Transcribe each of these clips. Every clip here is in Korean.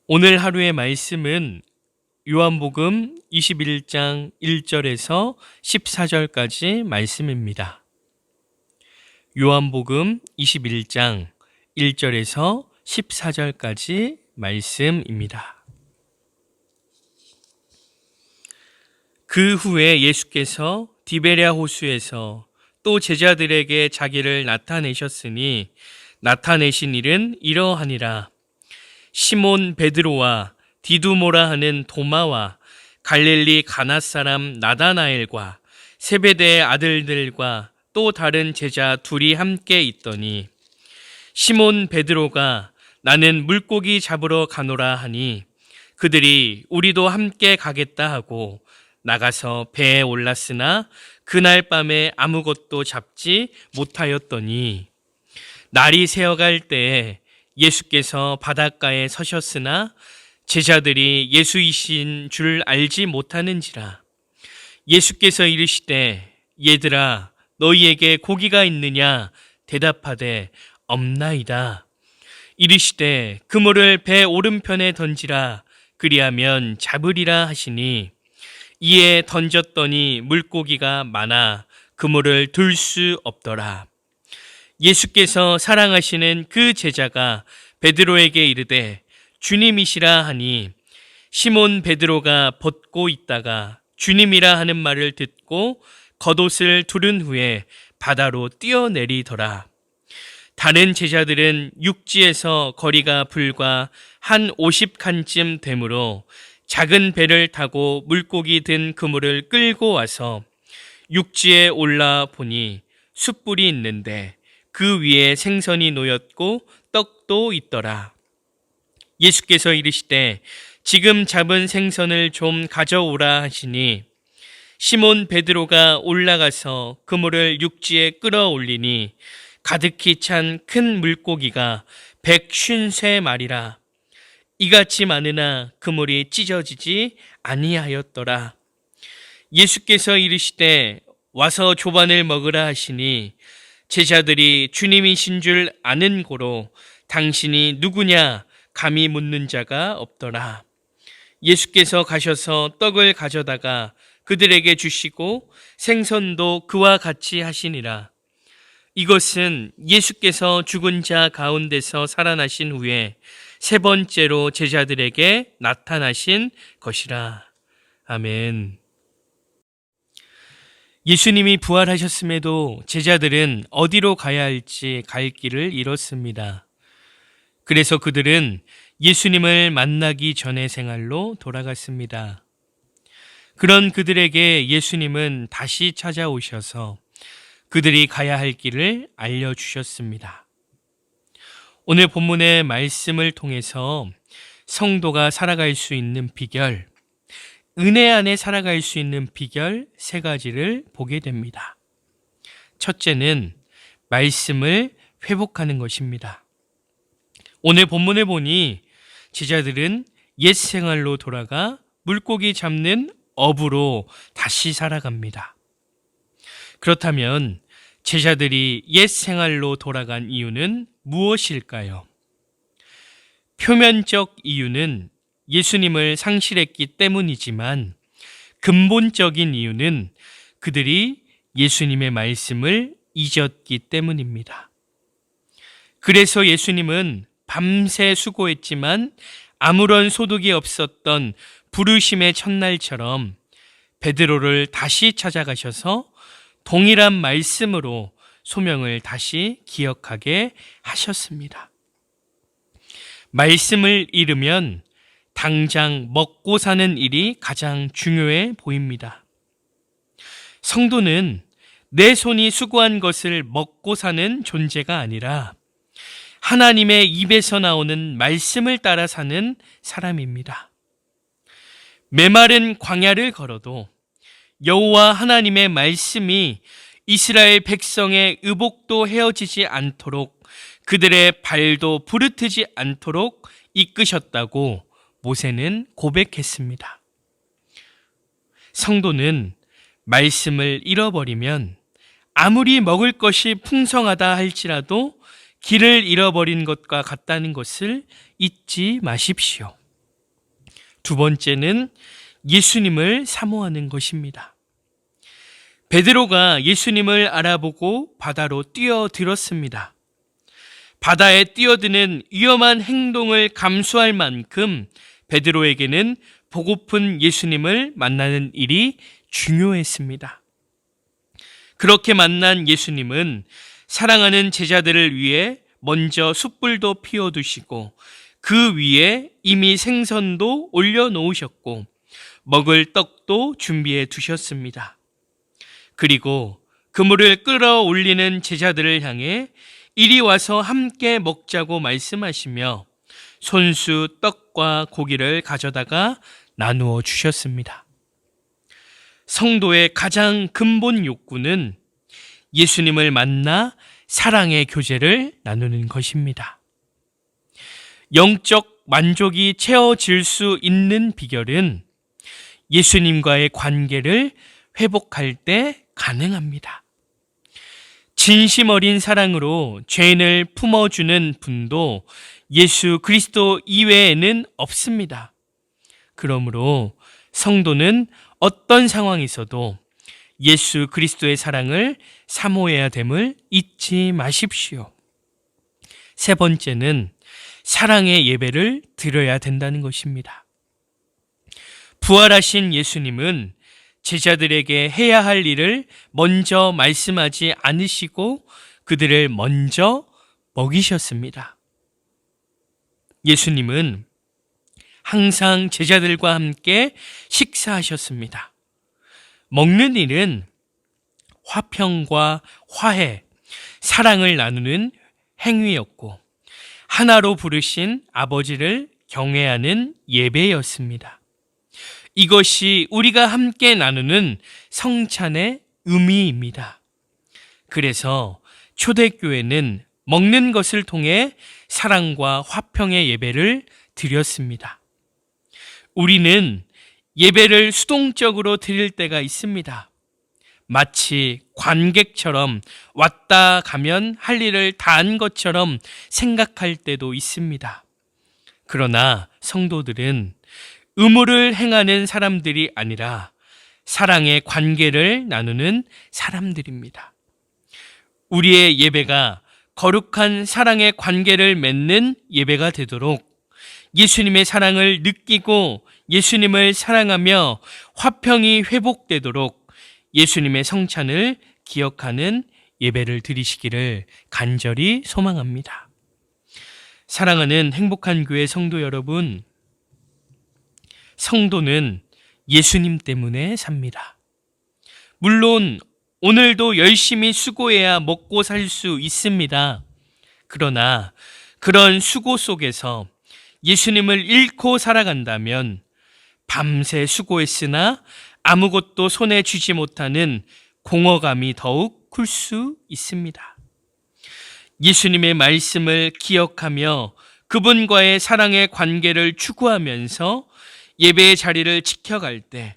오늘 하루의 말씀은 요한복음 21장 1절에서 14절까지 말씀입니다. 요한복음 21장 1절에서 14절까지 말씀입니다. 그 후에 예수께서 디베랴 호수에서 또 제자들에게 자기를 나타내셨으니 나타내신 일은 이러하니라. 시몬 베드로와 디두모라 하는 도마와 갈릴리 가나 사람 나다나엘과 세베대의 아들들과 또 다른 제자 둘이 함께 있더니 시몬 베드로가 나는 물고기 잡으러 가노라 하니 그들이 우리도 함께 가겠다 하고 나가서 배에 올랐으나 그날 밤에 아무것도 잡지 못하였더니 날이 새어갈 때에 예수께서 바닷가에 서셨으나 제자들이 예수이신 줄 알지 못하는지라. 예수께서 이르시되 얘들아 너희에게 고기가 있느냐 대답하되 없나이다. 이르시되 그물을 배 오른편에 던지라 그리하면 잡으리라 하시니 이에 던졌더니 물고기가 많아 그물을 들 수 없더라. 예수께서 사랑하시는 그 제자가 베드로에게 이르되 주님이시라 하니 시몬 베드로가 벗고 있다가 주님이라 하는 말을 듣고 겉옷을 두른 후에 바다로 뛰어내리더라. 다른 제자들은 육지에서 거리가 불과 한 50칸쯤 되므로 작은 배를 타고 물고기 든 그물을 끌고 와서 육지에 올라 보니 숯불이 있는데 그 위에 생선이 놓였고 떡도 있더라. 예수께서 이르시되 지금 잡은 생선을 좀 가져오라 하시니 시몬 베드로가 올라가서 그물을 육지에 끌어올리니 가득히 찬 큰 물고기가 153마리라. 이같이 많으나 그물이 찢어지지 아니하였더라. 예수께서 이르시되 와서 조반을 먹으라 하시니 제자들이 주님이신 줄 아는 고로 당신이 누구냐 감히 묻는 자가 없더라. 예수께서 가셔서 떡을 가져다가 그들에게 주시고 생선도 그와 같이 하시니라. 이것은 예수께서 죽은 자 가운데서 살아나신 후에 세 번째로 제자들에게 나타나신 것이라. 아멘. 예수님이 부활하셨음에도 제자들은 어디로 가야 할지 갈 길을 잃었습니다. 그래서 그들은 예수님을 만나기 전의 생활로 돌아갔습니다. 그런 그들에게 예수님은 다시 찾아오셔서 그들이 가야 할 길을 알려주셨습니다. 오늘 본문의 말씀을 통해서 성도가 살아갈 수 있는 비결, 은혜 안에 살아갈 수 있는 비결 세 가지를 보게 됩니다. 첫째는 말씀을 회복하는 것입니다. 오늘 본문에 보니 제자들은 옛 생활로 돌아가 물고기 잡는 어부로 다시 살아갑니다. 그렇다면 제자들이 옛 생활로 돌아간 이유는 무엇일까요? 표면적 이유는 예수님을 상실했기 때문이지만 근본적인 이유는 그들이 예수님의 말씀을 잊었기 때문입니다. 그래서 예수님은 밤새 수고했지만 아무런 소득이 없었던 부르심의 첫날처럼 베드로를 다시 찾아가셔서 동일한 말씀으로 소명을 다시 기억하게 하셨습니다. 말씀을 잃으면 당장 먹고 사는 일이 가장 중요해 보입니다. 성도는 내 손이 수고한 것을 먹고 사는 존재가 아니라 하나님의 입에서 나오는 말씀을 따라 사는 사람입니다. 메마른 광야를 걸어도 여호와 하나님의 말씀이 이스라엘 백성의 의복도 헤어지지 않도록 그들의 발도 부르트지 않도록 이끄셨다고 모세는 고백했습니다. 성도는 말씀을 잃어버리면 아무리 먹을 것이 풍성하다 할지라도 길을 잃어버린 것과 같다는 것을 잊지 마십시오. 두 번째는 예수님을 사모하는 것입니다. 베드로가 예수님을 알아보고 바다로 뛰어들었습니다. 바다에 뛰어드는 위험한 행동을 감수할 만큼 베드로에게는 보고픈 예수님을 만나는 일이 중요했습니다. 그렇게 만난 예수님은 사랑하는 제자들을 위해 먼저 숯불도 피워두시고 그 위에 이미 생선도 올려놓으셨고 먹을 떡도 준비해 두셨습니다. 그리고 그물을 끌어올리는 제자들을 향해 이리 와서 함께 먹자고 말씀하시며 손수 떡과 고기를 가져다가 나누어 주셨습니다. 성도의 가장 근본 욕구는 예수님을 만나 사랑의 교제를 나누는 것입니다. 영적 만족이 채워질 수 있는 비결은 예수님과의 관계를 회복할 때 가능합니다. 진심 어린 사랑으로 죄인을 품어주는 분도 예수 그리스도 이외에는 없습니다. 그러므로 성도는 어떤 상황에서도 예수 그리스도의 사랑을 사모해야 됨을 잊지 마십시오. 세 번째는 사랑의 예배를 드려야 된다는 것입니다. 부활하신 예수님은 제자들에게 해야 할 일을 먼저 말씀하지 않으시고 그들을 먼저 먹이셨습니다. 예수님은 항상 제자들과 함께 식사하셨습니다. 먹는 일은 화평과 화해, 사랑을 나누는 행위였고 하나로 부르신 아버지를 경외하는 예배였습니다. 이것이 우리가 함께 나누는 성찬의 의미입니다. 그래서 초대교회는 먹는 것을 통해 사랑과 화평의 예배를 드렸습니다. 우리는 예배를 수동적으로 드릴 때가 있습니다. 마치 관객처럼 왔다 가면 할 일을 다 한 것처럼 생각할 때도 있습니다. 그러나 성도들은 의무를 행하는 사람들이 아니라 사랑의 관계를 나누는 사람들입니다. 우리의 예배가 거룩한 사랑의 관계를 맺는 예배가 되도록 예수님의 사랑을 느끼고 예수님을 사랑하며 화평이 회복되도록 예수님의 성찬을 기억하는 예배를 드리시기를 간절히 소망합니다. 사랑하는 행복한 교회 성도 여러분, 성도는 예수님 때문에 삽니다. 물론 오늘도 열심히 수고해야 먹고 살 수 있습니다. 그러나 그런 수고 속에서 예수님을 잃고 살아간다면 밤새 수고했으나 아무것도 손에 쥐지 못하는 공허감이 더욱 클 수 있습니다. 예수님의 말씀을 기억하며 그분과의 사랑의 관계를 추구하면서 예배의 자리를 지켜갈 때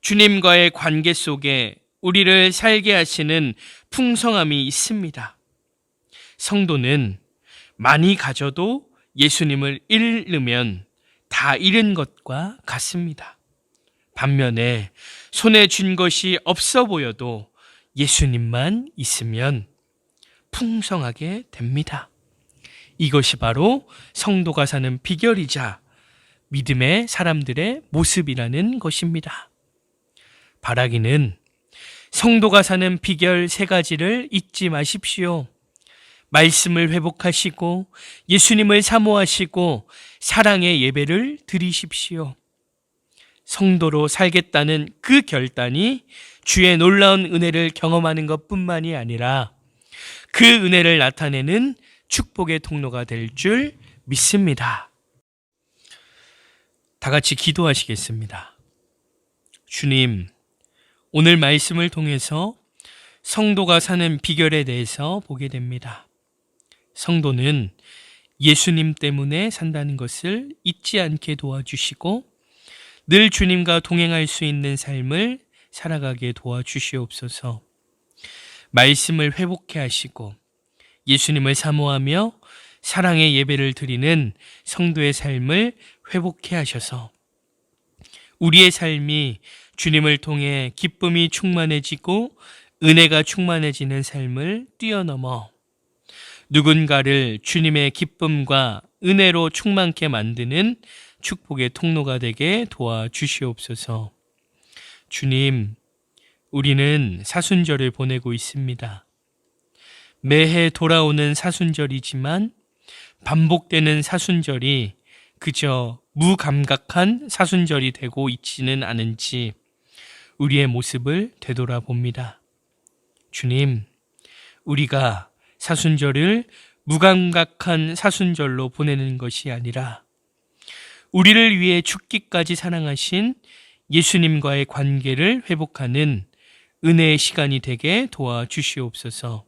주님과의 관계 속에 우리를 살게 하시는 풍성함이 있습니다. 성도는 많이 가져도 예수님을 잃으면 다 잃은 것과 같습니다. 반면에 손에 쥔 것이 없어 보여도 예수님만 있으면 풍성하게 됩니다. 이것이 바로 성도가 사는 비결이자 믿음의 사람들의 모습이라는 것입니다. 바라기는 성도가 사는 비결 3가지를 잊지 마십시오. 말씀을 회복하시고 예수님을 사모하시고 사랑의 예배를 드리십시오. 성도로 살겠다는 그 결단이 주의 놀라운 은혜를 경험하는 것뿐만이 아니라 그 은혜를 나타내는 축복의 통로가 될 줄 믿습니다. 다 같이 기도하시겠습니다. 주님, 오늘 말씀을 통해서 성도가 사는 비결에 대해서 보게 됩니다. 성도는 예수님 때문에 산다는 것을 잊지 않게 도와주시고 늘 주님과 동행할 수 있는 삶을 살아가게 도와주시옵소서. 말씀을 회복해 하시고 예수님을 사모하며 사랑의 예배를 드리는 성도의 삶을 회복해 하셔서 우리의 삶이 주님을 통해 기쁨이 충만해지고 은혜가 충만해지는 삶을 뛰어넘어 누군가를 주님의 기쁨과 은혜로 충만케 만드는 축복의 통로가 되게 도와주시옵소서. 주님, 우리는 사순절을 보내고 있습니다. 매해 돌아오는 사순절이지만 반복되는 사순절이 그저 무감각한 사순절이 되고 있지는 않은지 우리의 모습을 되돌아봅니다. 주님, 우리가 사순절을 무감각한 사순절로 보내는 것이 아니라 우리를 위해 죽기까지 사랑하신 예수님과의 관계를 회복하는 은혜의 시간이 되게 도와주시옵소서.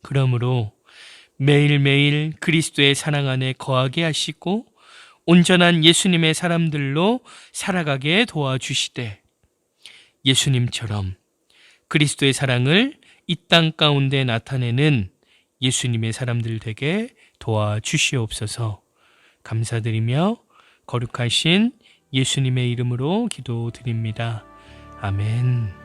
그러므로 매일매일 그리스도의 사랑 안에 거하게 하시고 온전한 예수님의 사람들로 살아가게 도와주시되 예수님처럼 그리스도의 사랑을 이 땅 가운데 나타내는 예수님의 사람들 되게 도와주시옵소서. 감사드리며 거룩하신 예수님의 이름으로 기도드립니다. 아멘.